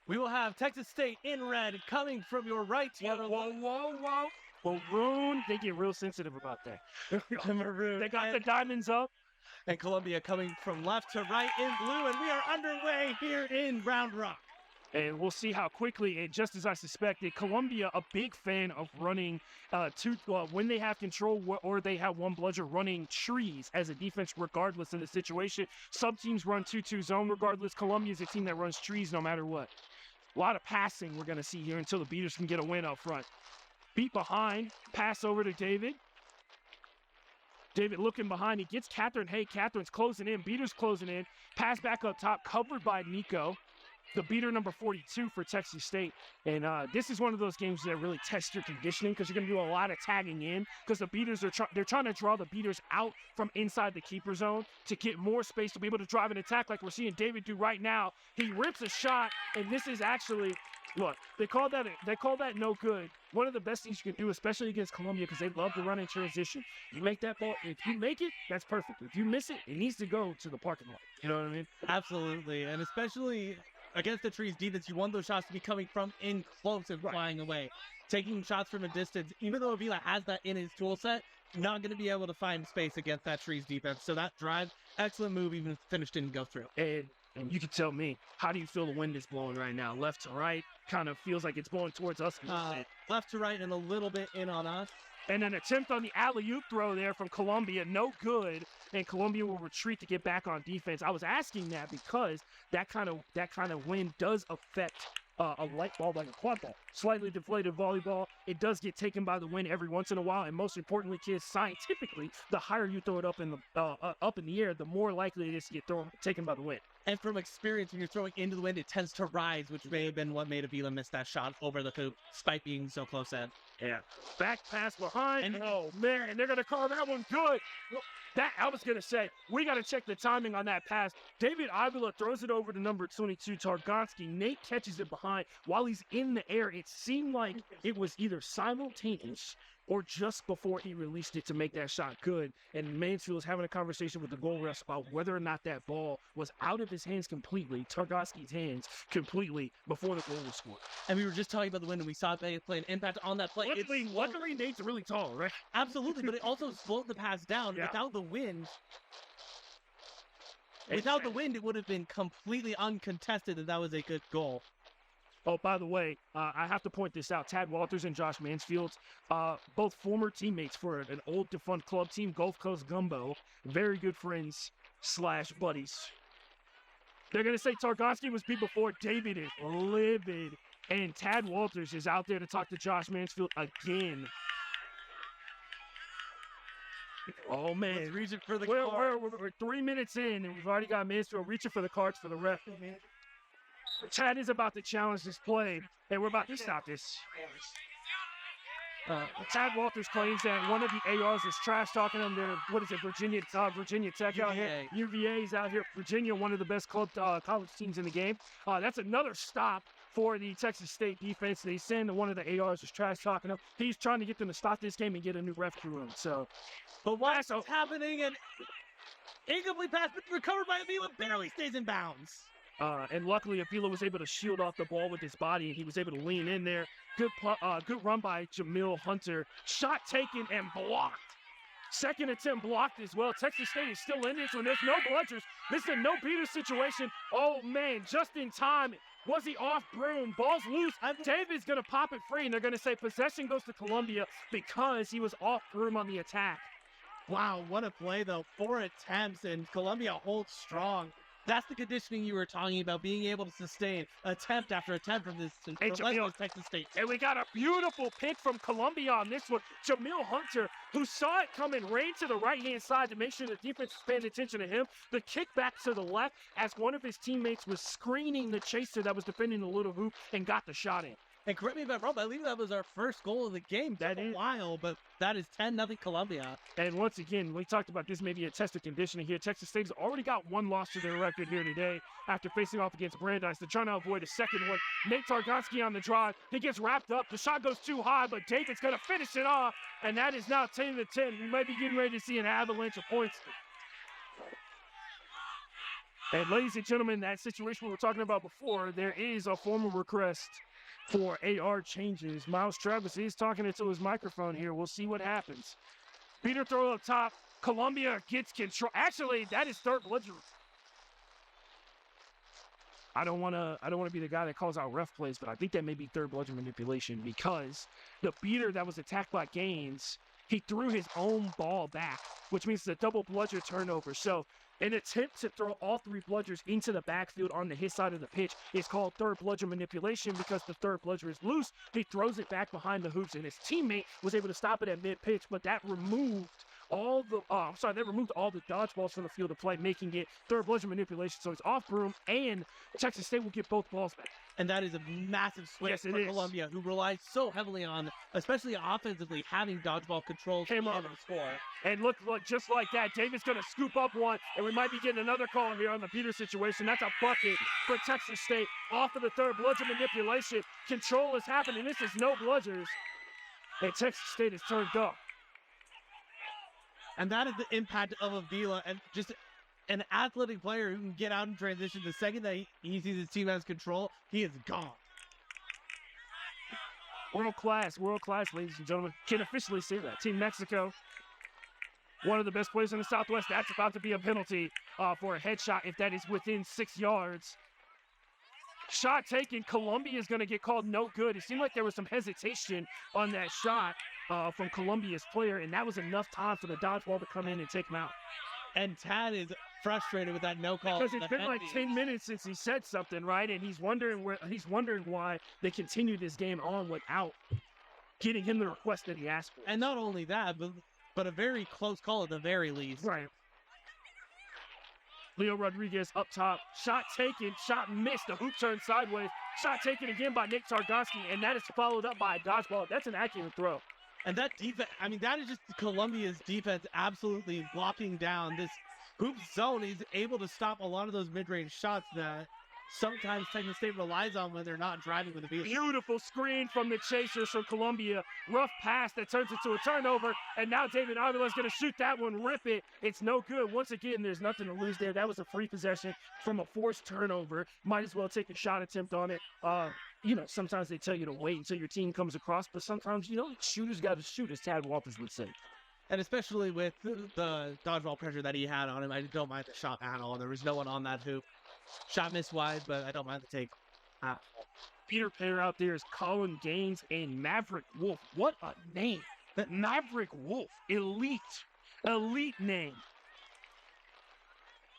We will have Texas State in red coming from your right. Whoa. Maroon, they get real sensitive about that. Maroon. They got the diamonds up. And Columbia coming from left to right in blue. And we are underway here in Round Rock. And we'll see how quickly, and just as I suspected, Columbia, a big fan of running when they have control or they have one bludger, running trees as a defense regardless of the situation. Some teams run 2-2 zone regardless. Columbia is a team that runs trees no matter what. A lot of passing we're going to see here until the beaters can get a win up front. Beat behind, pass over to David. David looking behind, he gets Catherine. Hey, Catherine's closing in, beaters closing in. Pass back up top, covered by Nico. The beater number 42 for Texas State. And this is one of those games that really test your conditioning because you're going to do a lot of tagging in because the beaters are they're trying to draw the beaters out from inside the keeper zone to get more space to be able to drive an attack like we're seeing David do right now. He rips a shot, and this is actually, look, they call that no good. One of the best things you can do, especially against Columbia, because they love to run in transition. You make that ball, if you make it, that's perfect. If you miss it, it needs to go to the parking lot. You know what I mean? Absolutely. And especially against the trees defense, you want those shots to be coming from in close and flying away. Taking shots from a distance, even though Avila has that in his tool set, not going to be able to find space against that trees defense. So that drive, excellent move, even if the finish didn't go through. And you can tell me, how do you feel the wind is blowing right now? Left to right, kind of feels like it's blowing towards us. Left to right and a little bit in on us. And an attempt on the alley-oop throw there from Columbia, no good. And Columbia will retreat to get back on defense. I was asking that because that kind of wind does affect a light ball like a quad ball. Slightly deflated volleyball, it does get taken by the wind every once in a while. And most importantly, kids, scientifically, the higher you throw it up in the air, the more likely it is to get taken by the wind. And from experience, when you're throwing into the wind, it tends to rise, which may have been what made Avila miss that shot over the hoop, despite being so close in. Yeah. Back pass behind. And oh, man, they're going to call that one good. I was going to say, we got to check the timing on that pass. David Avila throws it over to number 22, Targonsky. Nate catches it behind. While he's in the air, it seemed like it was either simultaneous or just before he released it to make that shot good. And Mansfield was having a conversation with the goal refs about whether or not that ball was out of his hands completely, Targonsky's hands completely, before the goal was scored. And we were just talking about the wind, and we saw they play an impact on that play. Luckily, Nate's really tall, right? Absolutely, but it also slowed the pass down. Yeah. Without the wind, it would have been completely uncontested that was a good goal. Oh, by the way, I have to point this out. Tad Walters and Josh Mansfield, both former teammates for an old defunct club team, Gulf Coast Gumbo, very good friends / buddies. They're going to say Targonsky was beat before. David is livid. And Tad Walters is out there to talk to Josh Mansfield again. Oh, man. Let's reach it for the cards. We're 3 minutes in, and we've already got Mansfield reaching for the cards for the ref. Chad is about to challenge this play, and we're about to stop this. Chad Walters claims that one of the ARs is trash talking them. Virginia Tech out here. UVA is out here. Virginia, one of the best college teams in the game. That's another stop for the Texas State defense. They send one of the ARs is trash talking them. He's trying to get them to stop this game and get a new ref crew in. So, but what's happening? And incomplete pass, but recovered by Avila, barely stays in bounds. And luckily, Avila was able to shield off the ball with his body, and he was able to lean in there. Good run by Jamil Hunter. Shot taken and blocked. Second attempt blocked as well. Texas State is still in this one. There's no bludgers. This is a no-beater situation. Oh, man, just in time. Was he off broom? Ball's loose. David's going to pop it free, and they're going to say possession goes to Columbia because he was off broom on the attack. Wow, what a play, though. 4 attempts, and Columbia holds strong. That's the conditioning you were talking about, being able to sustain attempt after attempt from this Texas State. And we got a beautiful pick from Columbia on this one. Jamil Hunter, who saw it coming, ran to the right-hand side to make sure the defense was paying attention to him. The kick back to the left as one of his teammates was screening the chaser that was defending the little hoop and got the shot in. And correct me if I'm wrong, but I believe that was our first goal of the game. That is a while, but that is 10-0 Columbia. And once again, we talked about this maybe a test of conditioning here. Texas State's already got one loss to their record here today after facing off against Brandeis. They're trying to avoid a second one. Nate Targonsky on the drive. He gets wrapped up. The shot goes too high, but David's going to finish it off. And that is now 10-10. We might be getting ready to see an avalanche of points. And ladies and gentlemen, that situation we were talking about before, there is a formal request for AR changes. Miles Travis is talking into his microphone here. We'll see what happens. Peter throw up top. Columbia gets control. Actually, that is third bludger. I don't want to be the guy that calls out ref plays, but I think that may be third bludger manipulation because the beater that was attacked by Gaines, he threw his own ball back, which means it's a double bludger turnover. So an attempt to throw all three bludgers into the backfield on his side of the pitch is called third bludger manipulation because the third bludger is loose. He throws it back behind the hoops, and his teammate was able to stop it at mid-pitch, but that removed all the they removed all the dodgeballs from the field of play, making it third bludger manipulation. So it's off broom, and Texas State will get both balls back. And that is a massive switch for Columbia, who relies so heavily on, especially offensively, having dodgeball controls to score. And look, just like that, David's going to scoop up one, and we might be getting another call here on the Peter situation. That's a bucket for Texas State off of the third bludger manipulation. Control is happening. This is no bludgers, and Texas State is turned up. And that is the impact of Avila, and just an athletic player who can get out in transition. The second that he sees his team has control, he is gone. World class, ladies and gentlemen. Can officially say that. Team Mexico, one of the best players in the Southwest. That's about to be a penalty for a headshot if that is within 6 yards. Shot taken. Columbia is going to get called no good. It seemed like there was some hesitation on that shot from Columbia's player, and that was enough time for the dodgeball to come in and take him out. And Tad is frustrated with that no call. Because it's been like 10 minutes since he said something, right? And he's wondering why they continue this game on without getting him the request that he asked for. And not only that, but a very close call at the very least. Right. Leo Rodriguez up top. Shot taken. Shot missed. The hoop turned sideways. Shot taken again by Nick Targonsky, and that is followed up by a dodgeball. That's an accurate throw. And that defense, I mean, that is just Columbia's defense absolutely locking down this hoop zone. He's able to stop a lot of those mid-range shots that sometimes Texas State relies on when they're not driving with a vehicle. Beautiful screen from the chasers from Columbia. Rough pass that turns into a turnover. And now David Avila is going to shoot that one, rip it. It's no good. Once again, there's nothing to lose there. That was a free possession from a forced turnover. Might as well take a shot attempt on it. Sometimes they tell you to wait until your team comes across, but sometimes, shooters got to shoot, as Tad Walters would say. And especially with the dodgeball pressure that he had on him, I don't mind the shot at all. There was no one on that hoop. Shot missed wide, but I don't mind the take. Peter pair out there is Colin Gaines and Maverick Wolf. What a name. That Maverick Wolf. Elite name.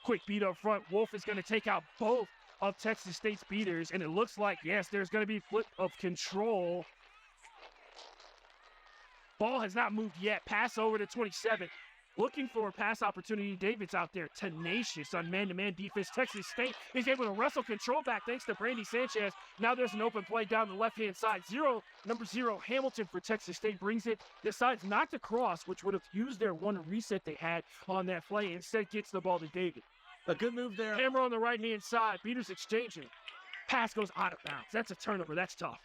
Quick beat up front. Wolf is going to take out both of Texas State's beaters, and it looks like, yes, there's going to be flip of control. Ball has not moved yet. Pass over to 27. Looking for a pass opportunity. David's out there tenacious on man-to-man defense. Texas State is able to wrestle control back thanks to Brandy Sanchez. Now there's an open play down the left-hand side. Number 0, Hamilton for Texas State brings it. Decides not to cross, which would have used their one reset they had on that play. Instead gets the ball to David. A good move there. Hammer on the right-hand side. Beaters exchanging. Pass goes out of bounds. That's a turnover. That's tough.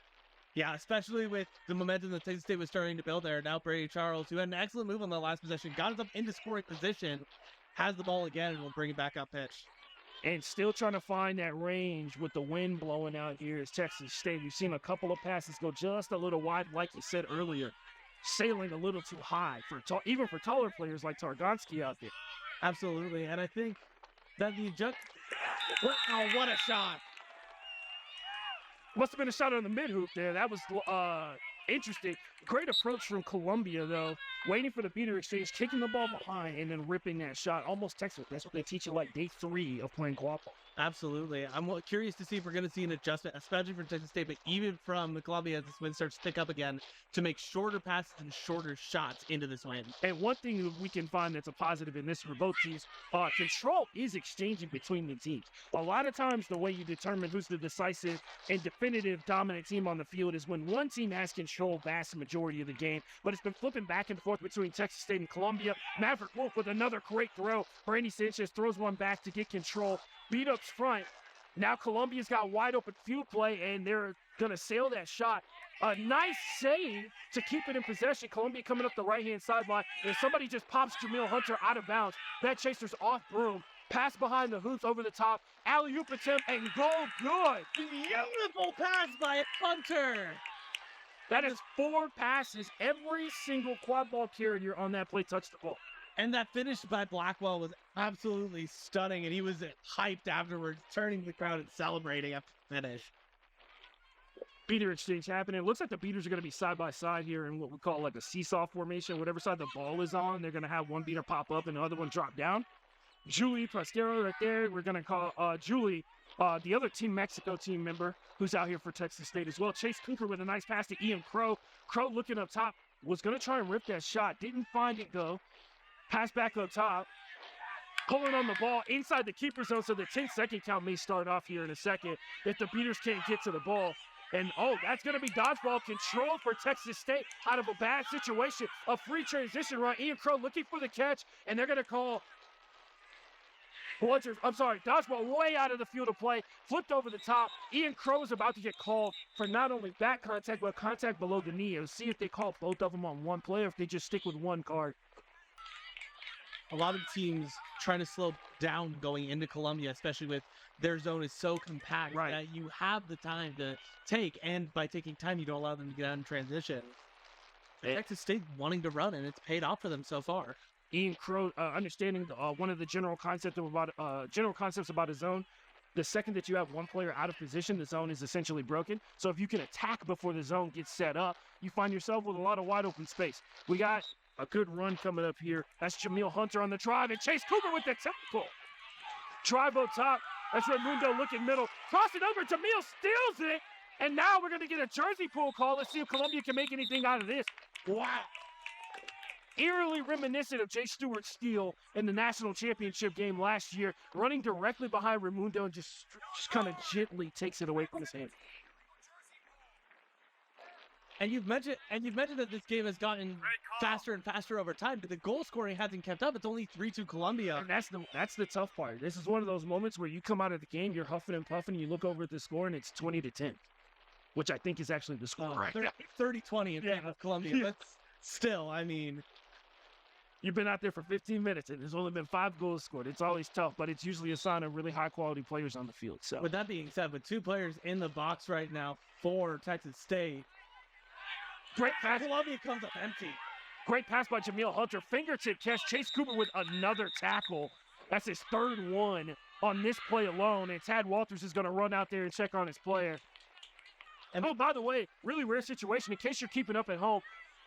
Yeah, especially with the momentum that Texas State was starting to build there. Now Brady Charles, who had an excellent move on the last possession, got us up into scoring position, has the ball again, and will bring it back up pitch. And still trying to find that range with the wind blowing out here is Texas State. We've seen a couple of passes go just a little wide, like you said earlier. Sailing a little too high, even for taller players like Targonsky out there. Absolutely, and I think that wow, what a shot. Must have been a shot on the mid-hoop there. That was interesting. Great approach from Columbia, though. Waiting for the beater exchange, kicking the ball behind, and then ripping that shot. Almost textbook. That's what they teach you like day 3 of playing quadball. Absolutely. I'm curious to see if we're going to see an adjustment, especially from Texas State, but even from Columbia as this wind starts to pick up again, to make shorter passes and shorter shots into this wind. And one thing that we can find that's a positive in this for both teams, control is exchanging between the teams. A lot of times the way you determine who's the decisive and definitive dominant team on the field is when one team has control vast majority of the game, but it's been flipping back and forth between Texas State and Columbia. Maverick Wolf with another great throw. Brandy Sanchez throws one back to get control. Beat ups front. Now Columbia's got wide open field play, and they're going to sail that shot. A nice save to keep it in possession. Columbia coming up the right-hand sideline, and somebody just pops Jamil Hunter out of bounds. That chaser's off broom. Pass behind the hoops over the top. Alley-oop attempt and goal good. Beautiful pass by Hunter. That is 4 passes. Every single quad ball carrier on that play touched the ball. And that finish by Blackwell was absolutely stunning, and he was hyped afterwards, turning to the crowd and celebrating after the finish. Beater exchange happening. It looks like the beaters are going to be side by side here in what we call like a seesaw formation. Whatever side the ball is on, they're going to have one beater pop up and the other one drop down. Julie Prospero right there. We're going to call Julie, the other Team Mexico team member who's out here for Texas State as well. Chase Cooper with a nice pass to Ian Crow. Crow looking up top, was going to try and rip that shot. Didn't find it though. Pass back up top. Pulling on the ball inside the keeper zone, so the 10-second count may start off here in a second if the beaters can't get to the ball. And, that's going to be dodgeball control for Texas State out of a bad situation. A free transition run. Ian Crow looking for the catch, and they're going to call dodgeball way out of the field of play. Flipped over the top. Ian Crow is about to get called for not only back contact, but contact below the knee. Let's see if they call both of them on one play or if they just stick with one card. A lot of teams trying to slow down going into Columbia, especially with their zone is so compact that you have the time to take, and by taking time, you don't allow them to get out in transition. Texas State wanting to run, and it's paid off for them so far. Ian Crow understanding one of the general concepts about a zone. The second that you have one player out of position, the zone is essentially broken. So if you can attack before the zone gets set up, you find yourself with a lot of wide open space. We got a good run coming up here. That's Jameel Hunter on the drive, and Chase Cooper with the tackle. Drive up top. That's Raimundo looking middle. Cross it over. Jameel steals it. And now we're going to get a jersey pool call. Let's see if Columbia can make anything out of this. Wow. Eerily reminiscent of Jay Stewart's steal in the national championship game last year, running directly behind Raimundo and just kind of gently takes it away from his hand. And you've mentioned that this game has gotten faster and faster over time, but the goal scoring hasn't kept up. It's only 3-2 Columbia. And that's the tough part. This is one of those moments where you come out of the game, you're huffing and puffing, and you look over at the score, and it's 20-10, which I think is actually the score. 30-20 in favor of Columbia, but still, I mean, you've been out there for 15 minutes, and there's only been 5 goals scored. It's always tough, but it's usually a sign of really high-quality players on the field. So, with that being said, with 2 players in the box right now for Texas State, great pass. Columbia comes up empty. Great pass by Jameel Hunter. Fingertip catch. Chase Cooper with another tackle. That's his 3rd one on this play alone. And Tad Walters is going to run out there and check on his player. And by the way, really rare situation. In case you're keeping up at home,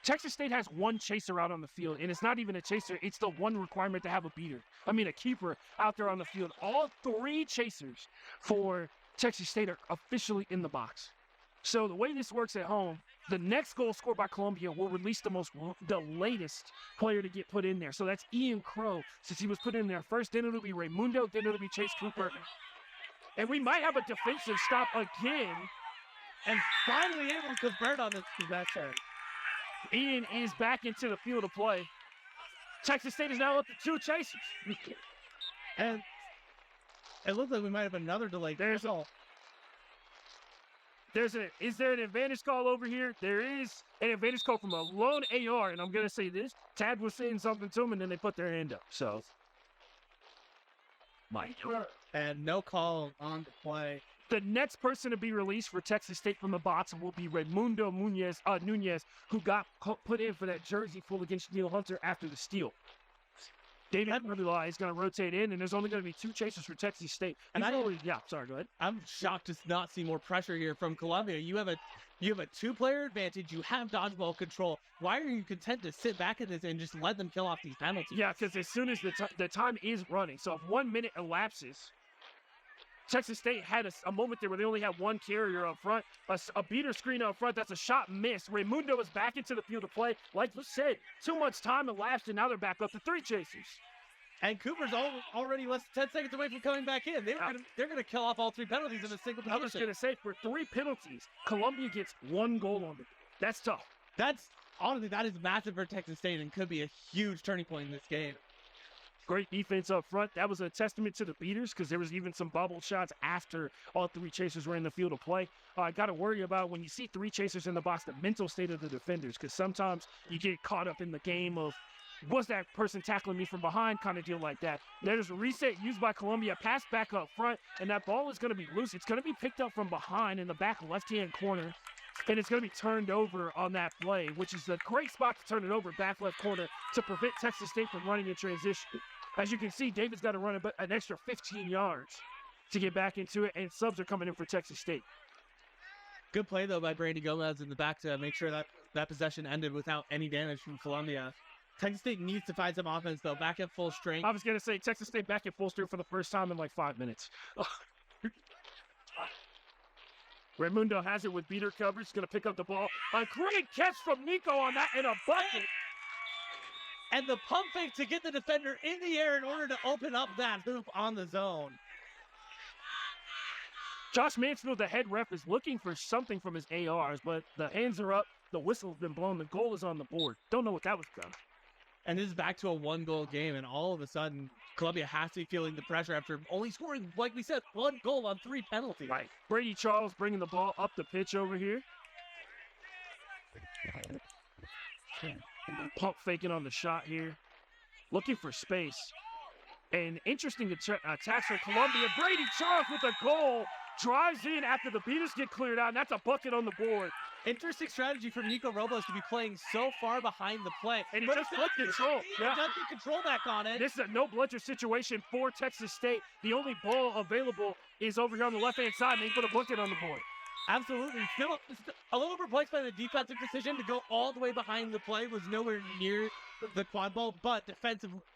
Texas State has 1 chaser out on the field. And it's not even a chaser. It's the one requirement to have a keeper out there on the field. All 3 chasers for Texas State are officially in the box. So the way this works at home, the next goal scored by Columbia will release the latest player to get put in there. So that's Ian Crow, since he was put in there first. Then it'll be Raimundo. Then it'll be Chase Cooper. And we might have a defensive stop again. And finally able to convert on this possession. Ian is back into the field of play. Texas State is now up to 2 chasers. And it looks like we might have another delay. Is there an advantage call over here? There is an advantage call from a lone AR, and I'm going to say this. Tad was saying something to him, and then they put their hand up. So, and no call on the play. The next person to be released for Texas State from the box will be Raimundo Nunez, who got put in for that jersey full against Neil Hunter after the steal. David Murray is going to rotate in, and there's only going to be 2 chasers for Texas State. And go ahead. I'm shocked to not see more pressure here from Columbia. You have a 2-player advantage. You have dodgeball control. Why are you content to sit back at this and just let them kill off these penalties? Yeah, because as soon as the time is running, so if 1 minute elapses, Texas State had a moment there where they only had 1 carrier up front, a beater screen up front. That's a shot missed. Raimundo is back into the field of play. Like you said, too much time elapsed, and now they're back up to 3 chasers. And Cooper's already less than 10 seconds away from coming back in. They're going to kill off all 3 penalties in a single possession. I was going to say, for 3 penalties, Columbia gets 1 goal on them. That's tough. Honestly, that is massive for Texas State and could be a huge turning point in this game. Great defense up front. That was a testament to the beaters because there was even some bubble shots after all 3 chasers were in the field of play. I got to worry about when you see 3 chasers in the box, the mental state of the defenders, because sometimes you get caught up in the game of was that person tackling me from behind kind of deal like that. There's a reset used by Columbia, pass back up front, and that ball is going to be loose. It's going to be picked up from behind in the back left-hand corner, and it's going to be turned over on that play, which is a great spot to turn it over back left corner to prevent Texas State from running in transition. As you can see, David's got to run an extra 15 yards to get back into it, and subs are coming in for Texas State. Good play, though, by Brandy Gomez in the back to make sure that that possession ended without any damage from Columbia. Texas State needs to find some offense, though, back at full strength. I was going to say, Texas State back at full strength for the first time in like 5 minutes. Raimundo has it with beater coverage. He's going to pick up the ball. A great catch from Nico on that in a bucket. And the pump fake to get the defender in the air in order to open up that hoop on the zone. Josh Mansfield, the head ref, is looking for something from his ARs, but the hands are up. The whistle's been blown. The goal is on the board. Don't know what that was about. And this is back to a one-goal game, and all of a sudden, Columbia has to be feeling the pressure after only scoring, like we said, 1 goal on 3 penalties. Right. Brady Charles bringing the ball up the pitch over here. Pump faking on the shot here. Looking for space. And interesting attacks from Columbia. Brady Charles with a goal. Drives in after the beaters get cleared out, and that's a bucket on the board. Interesting strategy from Nico Robles to be playing so far behind the play. And he just put control. Yeah. Does get control back on it. This is a no-bludger situation for Texas State. The only ball available is over here on the left-hand side, and they put a bucket on the board. Absolutely. Still a little perplexed by the defensive decision to go all the way behind the play. Was nowhere near the quad ball, but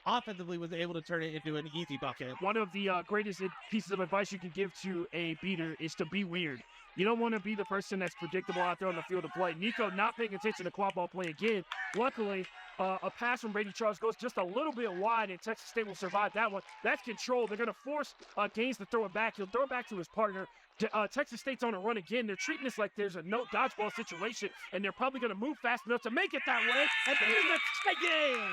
offensively was able to turn it into an easy bucket. One of the greatest pieces of advice you can give to a beater is to be weird. You don't want to be the person that's predictable out there on the field of play. Nico not paying attention to quad ball play again. Luckily, a pass from Brady Charles goes just a little bit wide, and Texas State will survive that one. That's control. They're going to force Gaines to throw it back. He'll throw it back to his partner. Texas State's on a run again. They're treating this like there's a no dodgeball situation, and they're probably going to move fast enough to make it that way. And there's the game.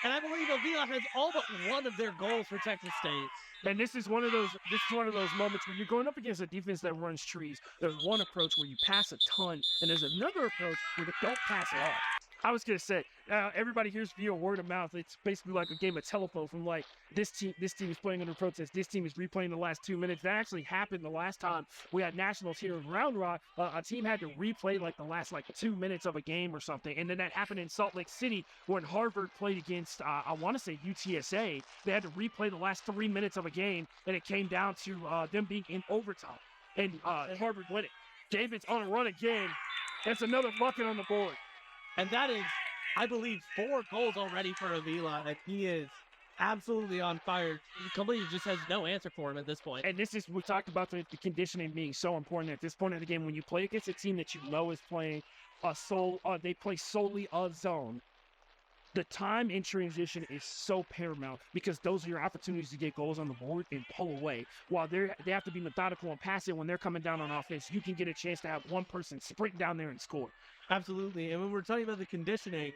And I believe Avila has all but one of their goals for Texas State. And this is one of those moments where you're going up against a defense that runs trees. There's one approach where you pass a ton, and there's another approach where you don't pass at all. I was gonna say, everybody hears via word of mouth. It's basically like a game of telephone from like this team is playing under protest. This team is replaying the last 2 minutes. That actually happened the last time we had nationals here in Round Rock. A team had to replay like the last 2 minutes of a game or something, and then that happened in Salt Lake City when Harvard played against I want to say UTSA. They had to replay the last 3 minutes of a game, and it came down to them being in overtime, and Harvard won it. David's on a run again. That's another bucket on the board. And that is, I believe, 4 goals already for Avila, and he is absolutely on fire. Columbia just has no answer for him at this point. And this is, we talked about the conditioning being so important at this point of the game. When you play against a team that you know is playing they play solely a zone. The time in transition is so paramount because those are your opportunities to get goals on the board and pull away. While they have to be methodical and passive when they're coming down on offense, you can get a chance to have one person sprint down there and score. Absolutely. And when we're talking about the conditioning,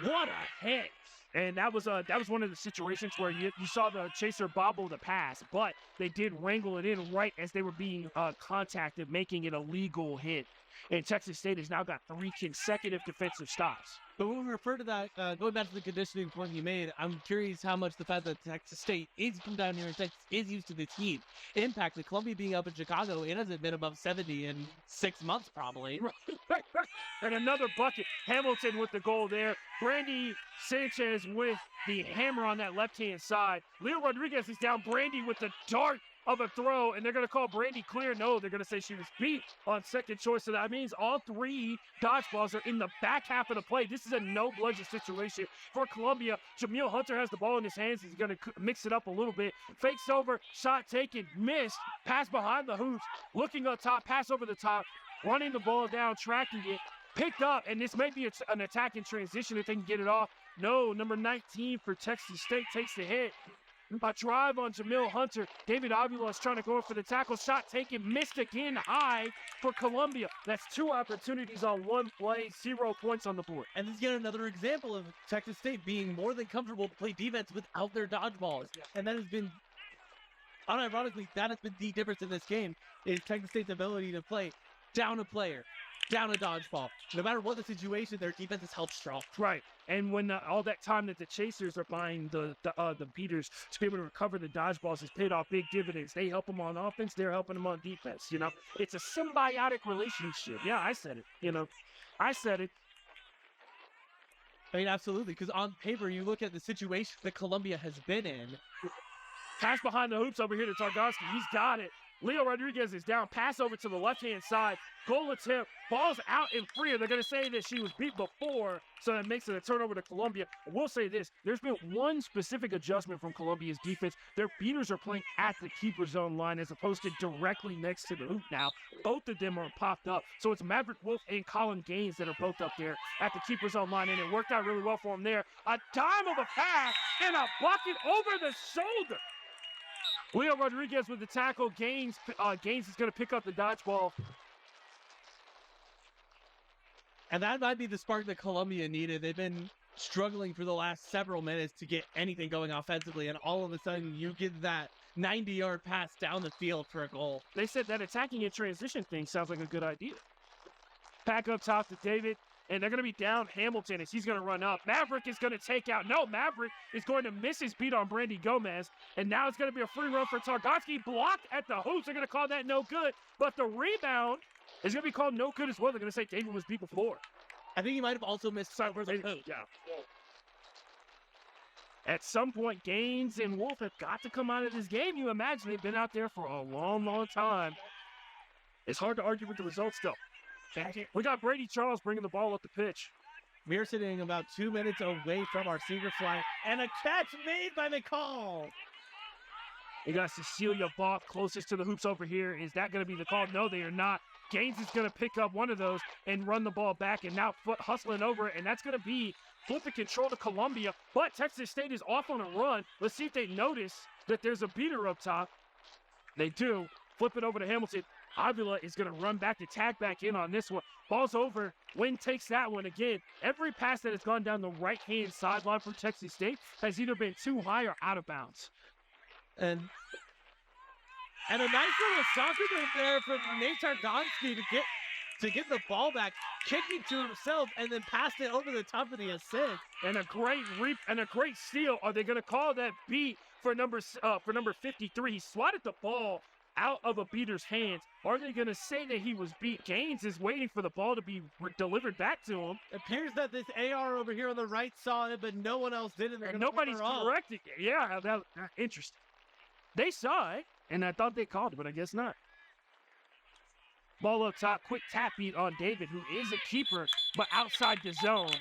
what a hit. And that was one of the situations where you saw the chaser bobble the pass, but they did wrangle it in right as they were being contacted, making it a legal hit. And Texas State has now got 3 consecutive defensive stops. But when we refer to that, going back to the conditioning point you made, I'm curious how much the fact that Texas State is from down here in Texas is used to this heat impacted. Columbia being up in Chicago, it hasn't been above 70 in 6 months probably. And another bucket. Hamilton with the goal there. Brandy Sanchez with the hammer on that left-hand side. Leo Rodriguez is down. Brandy with the dart of a throw, and they're going to call Brandy clear. No, they're going to say she was beat on second choice. So that means all 3 dodgeballs are in the back half of the play. This is a no-bludger situation for Columbia. Jameel Hunter has the ball in his hands. He's going to mix it up a little bit. Fakes over, shot taken, missed, pass behind the hoops, looking up top, pass over the top, running the ball down, tracking it, picked up, and this may be an attack in transition if they can get it off. No, number 19 for Texas State takes the hit. A drive on Jamil Hunter. David Avila is trying to go for the tackle. Shot taken, missed again high for Columbia. That's 2 opportunities on 1 play, 0 points on the board. And this is yet another example of Texas State being more than comfortable to play defense without their dodgeballs. Yeah. And that has been, unironically, that has been the difference in this game, is Texas State's ability to play down a player, down a dodgeball. No matter what the situation, their defense is held strong. Right. And when all that time that the chasers are buying the beaters to be able to recover the dodgeballs has paid off big dividends. They help them on offense. They're helping them on defense. You know, it's a symbiotic relationship. Yeah, I said it. You know, I said it. I mean, absolutely. Because on paper, you look at the situation that Columbia has been in. Pass behind the hoops over here to Targovsky. He's got it. Leo Rodriguez is down. Pass over to the left-hand side. Goal attempt. Ball's out and free. They're going to say that she was beat before, so that makes it a turnover to Columbia. I will say this. There's been one specific adjustment from Columbia's defense. Their beaters are playing at the keeper zone line as opposed to directly next to the hoop now. Both of them are popped up. So it's Maverick Wolf and Colin Gaines that are both up there at the keeper zone line, and it worked out really well for them there. A dime of a pass and a bucket over the shoulder. Leo Rodriguez with the tackle. Gaines is going to pick up the dodgeball. And that might be the spark that Columbia needed. They've been struggling for the last several minutes to get anything going offensively, and all of a sudden you get that 90-yard pass down the field for a goal. They said that attacking in transition thing sounds like a good idea. Pack up top to David, and they're going to be down Hamilton as he's going to run up. Maverick is going to take out. No, Maverick is going to miss his beat on Brandy Gomez, and now it's going to be a free run for Targovsky. Blocked at the hoops. They're going to call that no good, but the rebound is going to be called no good as well. They're going to say David was beat before. I think he might have also missed side for the hoop. Yeah. At some point, Gaines and Wolf have got to come out of this game. You imagine they've been out there for a long, long time. It's hard to argue with the results, though. We got Brady Charles bringing the ball up the pitch. We are sitting about 2 minutes away from our senior flight, and a catch made by McCall. We got Cecilia Boff closest to the hoops over here. Is that going to be the call? No, they are not. Gaines is going to pick up one of those and run the ball back, and now Foot hustling over it, and that's going to be flipping control to Columbia. But Texas State is off on a run. Let's see if they notice that there's a beater up top. They do. Flip it over to Hamilton. Avila is going to run back to tag back in on this one. Ball's over. Wynn takes that one again. Every pass that has gone down the right-hand sideline from Texas State has either been too high or out of bounds. And a nice little soccer move there from Nate Targovsky to get the ball back, kicking to himself, and then passed it over the top of the assist. And a great steal. Are they going to call that beat for number 53? He swatted the ball out of a beater's hands. Are they going to say that he was beat? Gaines is waiting for the ball to be delivered back to him. It appears that this AR over here on the right saw it, but no one else did it. And nobody's correcting it. Yeah, interesting. They saw it, and I thought they called it, but I guess not. Ball up top, quick tap beat on David, who is a keeper, but outside the zone.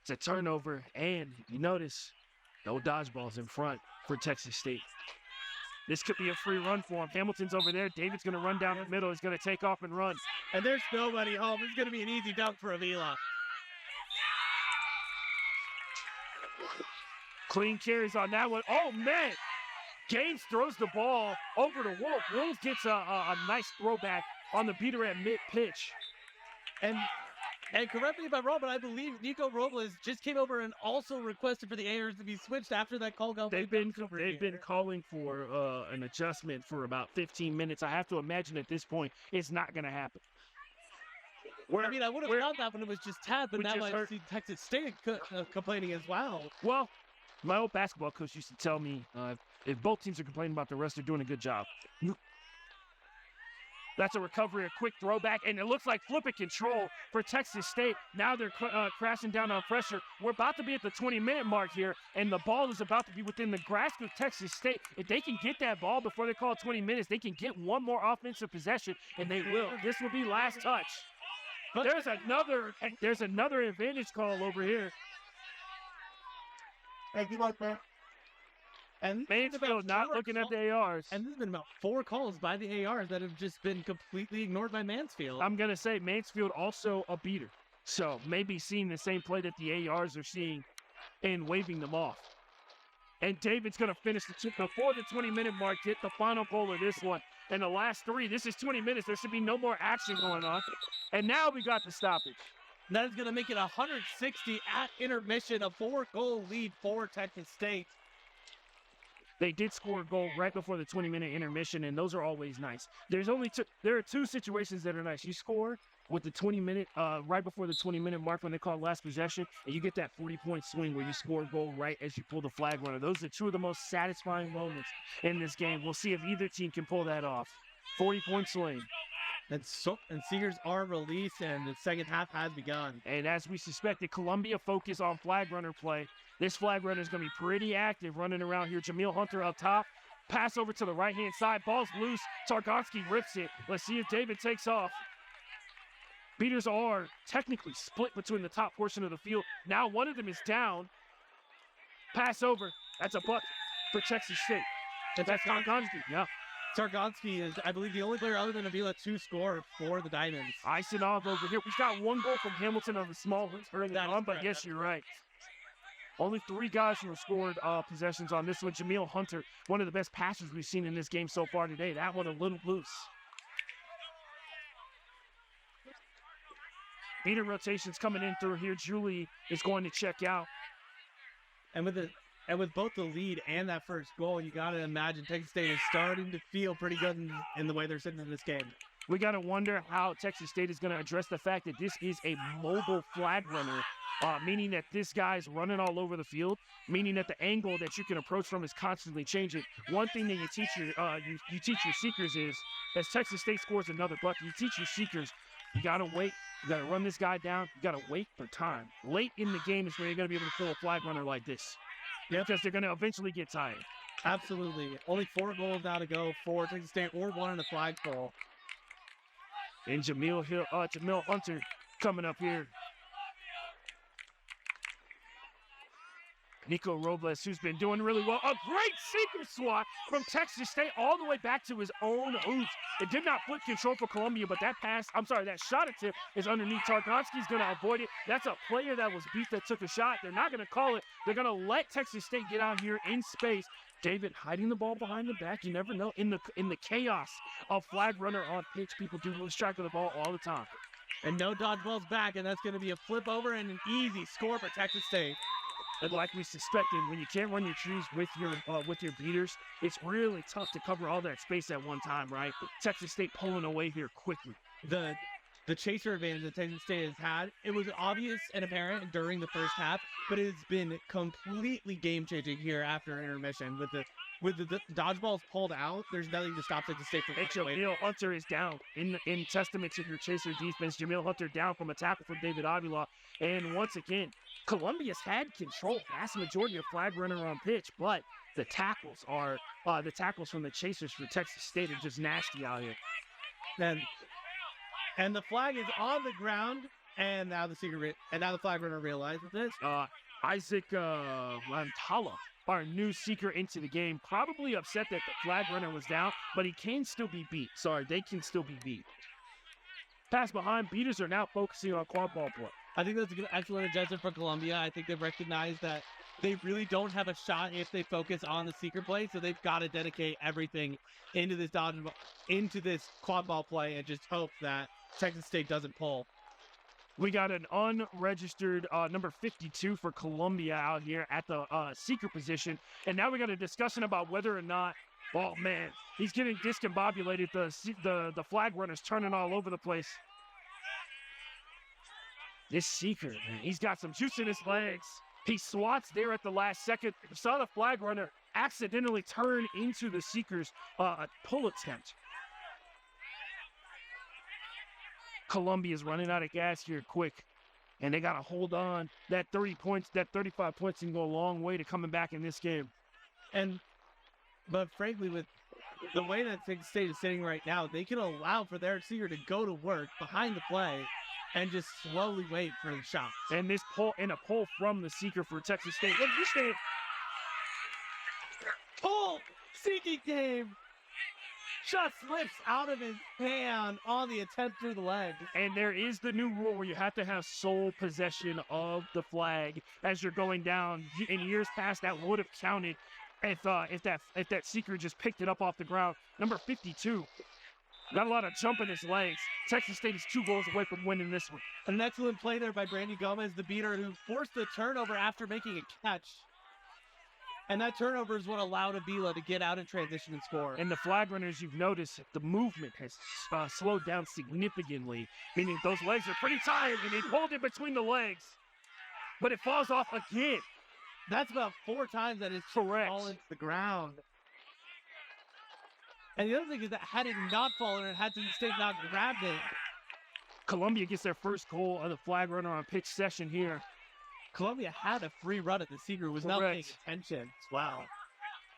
It's a turnover, and you notice no dodgeballs in front for Texas State. This could be a free run for him. Hamilton's over there. David's going to run down the middle. He's going to take off and run. And there's nobody home. This is going to be an easy dunk for Avila. Clean carries on that one. Oh, man. Gaines throws the ball over to Wolf. Wolf gets a nice throwback on the beater at mid-pitch. And correct me if I'm wrong, but I believe Nico Robles just came over and also requested for the ARs to be switched after that call. They've been calling for an adjustment for about 15 minutes. I have to imagine at this point it's not going to happen. I mean, I would have thought that when it was just Tad, but now I see Texas State complaining as well. Well, my old basketball coach used to tell me if both teams are complaining about the rest, they're doing a good job. That's a recovery, a quick throwback, and it looks like flipping control for Texas State. Now they're crashing down on pressure. We're about to be at the 20-minute mark here, and the ball is about to be within the grasp of Texas State. If they can get that ball before they call 20 minutes, they can get one more offensive possession, and they will. This will be last touch. But there's another advantage call over here. Thank you, man. And Mansfield not looking at the ARs. And there's been about 4 calls by the ARs that have just been completely ignored by Mansfield. I'm going to say Mansfield also a beater. So maybe seeing the same play that the ARs are seeing and waving them off. And David's going to finish before the 20-minute mark, get the final goal of this one. And the last 3, this is 20 minutes. There should be no more action going on. And now we got the stoppage. That is going to make it 160 at intermission, a 4-goal lead for Texas State. They did score a goal right before the 20-minute intermission, and those are always nice. There are two situations that are nice. You score with the 20-minute, right before the 20-minute mark when they call last possession, and you get that 40-point swing where you score a goal right as you pull the flag runner. Those are two of the most satisfying moments in this game. We'll see if either team can pull that off. 40-point swing. And Seekers are released, and the second half has begun. And as we suspected, Columbia focused on flag runner play. This flag runner is going to be pretty active running around here. Jamil Hunter up top. Pass over to the right-hand side. Ball's loose. Targonski rips it. Let's see if David takes off. Beaters are technically split between the top portion of the field. Now one of them is down. Pass over. That's a buck for Texas State. That's Targonski. Yeah. Targonski is, I believe, the only player other than Avila to score for the Diamonds. Isanov over here. We've got one goal from Hamilton on the small hoops early on, but yes, you're right. Only 3 guys who have scored possessions on this one. Jamil Hunter, one of the best passers we've seen in this game so far today. That one a little loose. Beater rotations coming in through here. Julie is going to check out. And with both the lead and that first goal, you got to imagine Texas State is starting to feel pretty good in the way they're sitting in this game. We got to wonder how Texas State is going to address the fact that this is a mobile flag runner, meaning that this guy's running all over the field, meaning that the angle that you can approach from is constantly changing. One thing that you teach your seekers is, as Texas State scores another bucket, you teach your seekers, you got to wait. You got to run this guy down. You got to wait for time. Late in the game is where you're going to be able to pull a flag runner like this. Because they're going to eventually get tired. Absolutely. Only 4 goals now to go for Texas State, or 1 in the flagpole. And Jamil Hunter coming up here. Nico Robles, who's been doing really well. A great seeker swat from Texas State all the way back to his own hoops. It did not flip control for Columbia, but that shot attempt is underneath. Targonski's going to avoid it. That's a player that was beat that took a shot. They're not going to call it. They're going to let Texas State get out here in space. David hiding the ball behind the back. You never know. In the chaos of flag runner on pitch, people do lose track of the ball all the time. And no dodgeballs back, and that's going to be a flip over and an easy score for Texas State. And like we suspected, when you can't run your trees with your beaters, it's really tough to cover all that space at one time, right? Texas State pulling away here quickly. The chaser advantage that Texas State has had, it was obvious and apparent during the first half, but it's been completely game-changing here after intermission. With the dodgeballs pulled out, there's nothing to stop Texas State from Jamil Hunter is down in testament to your chaser defense. Jamil Hunter down from a tackle from David Avila. And once again, Columbia's had control, vast majority of flag runner on pitch, but the tackles from the chasers for Texas State are just nasty out here. And the flag is on the ground, and now the flag runner realizes this. Isaac Lantala, our new seeker into the game, probably upset that the flag runner was down, but he can still be beat. They can still be beat. Pass behind. Beaters are now focusing on quadball play. I think that's an excellent adjustment for Columbia. I think they've recognized that they really don't have a shot if they focus on the seeker play, so they've got to dedicate everything into this quadball play and just hope that Texas State doesn't pull. We got an unregistered number 52 for Columbia out here at the seeker position, and now we got a discussion about whether or not. Oh man, he's getting discombobulated. The flag runner's turning all over the place. This seeker, man, he's got some juice in his legs. He swats there at the last second. Saw the flag runner accidentally turn into the seeker's pull attempt. Columbia's running out of gas here quick, and they got to hold on. That 30 points, that 35 points can go a long way to coming back in this game. But frankly, with the way that Texas State is sitting right now, they can allow for their seeker to go to work behind the play and just slowly wait for the shot. And this pull from the seeker for Texas State. Look, you stand. Pull! Seeking game! Shot slips out of his hand on the attempt through the leg. And there is the new rule where you have to have sole possession of the flag as you're going down. In years past, that would have counted if that seeker just picked it up off the ground. Number 52. Got a lot of jump in his legs. Texas State is 2 goals away from winning this one. An excellent play there by Brandy Gomez, the beater, who forced the turnover after making a catch. And that turnover is what allowed Avila to get out in transition and score. And the flag runners, you've noticed the movement has slowed down significantly, meaning those legs are pretty tired and they hold it between the legs, but it falls off again. That's about 4 times that it's Correct. fallen to the ground. And the other thing is that had it not fallen and had Tennessee State not grabbed it, Columbia gets their first goal of the flag runner on pitch session here. Columbia had a free run at the Seeger, was not paying Correct. attention. Wow.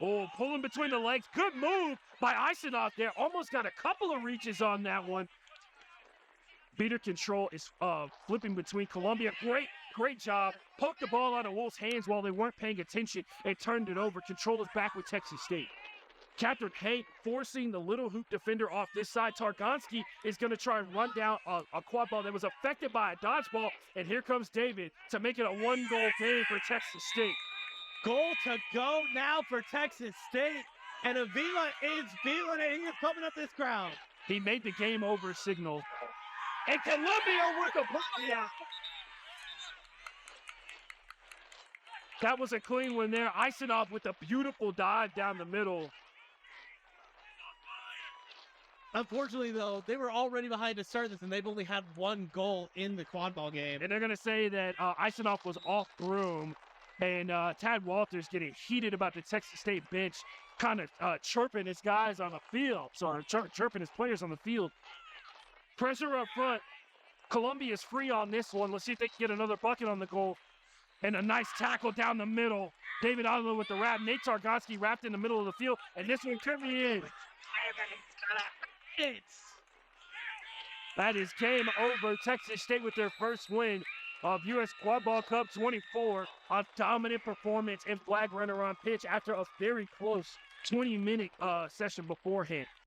Oh, pulling between the legs. Good move by Eisenhoff there. Almost got a couple of reaches on that one. Beater control is flipping between Columbia. Great job. Poked the ball out of Wolf's hands while they weren't paying attention and turned it over. Control is back with Texas State. Catherine Hay forcing the little hoop defender off this side. Targonski is going to try and run down a quad ball that was affected by a dodgeball. And here comes David to make it a 1-goal game for Texas State. Goal to go now for Texas State. And Avila is feeling it. He is pumping up this crowd. He made the game over signal. And Columbia with the play. That was a clean one there. Eisenhoff with a beautiful dive down the middle. Unfortunately, though, they were already behind to start this, and they've only had 1 goal in the quad ball game. And they're going to say that Eisenhoff was off room, and Tad Walters getting heated about the Texas State bench, kind of chirping his guys on the field, chirping his players on the field. Pressure up front. Columbia's free on this one. Let's see if they can get another bucket on the goal. And a nice tackle down the middle. David Otto with the wrap. Nate Targonski wrapped in the middle of the field, and this one could be in. That is game over. Texas State with their first win of US Quadball Cup 24. A dominant performance and flag runner on pitch after a very close 20-minute session beforehand.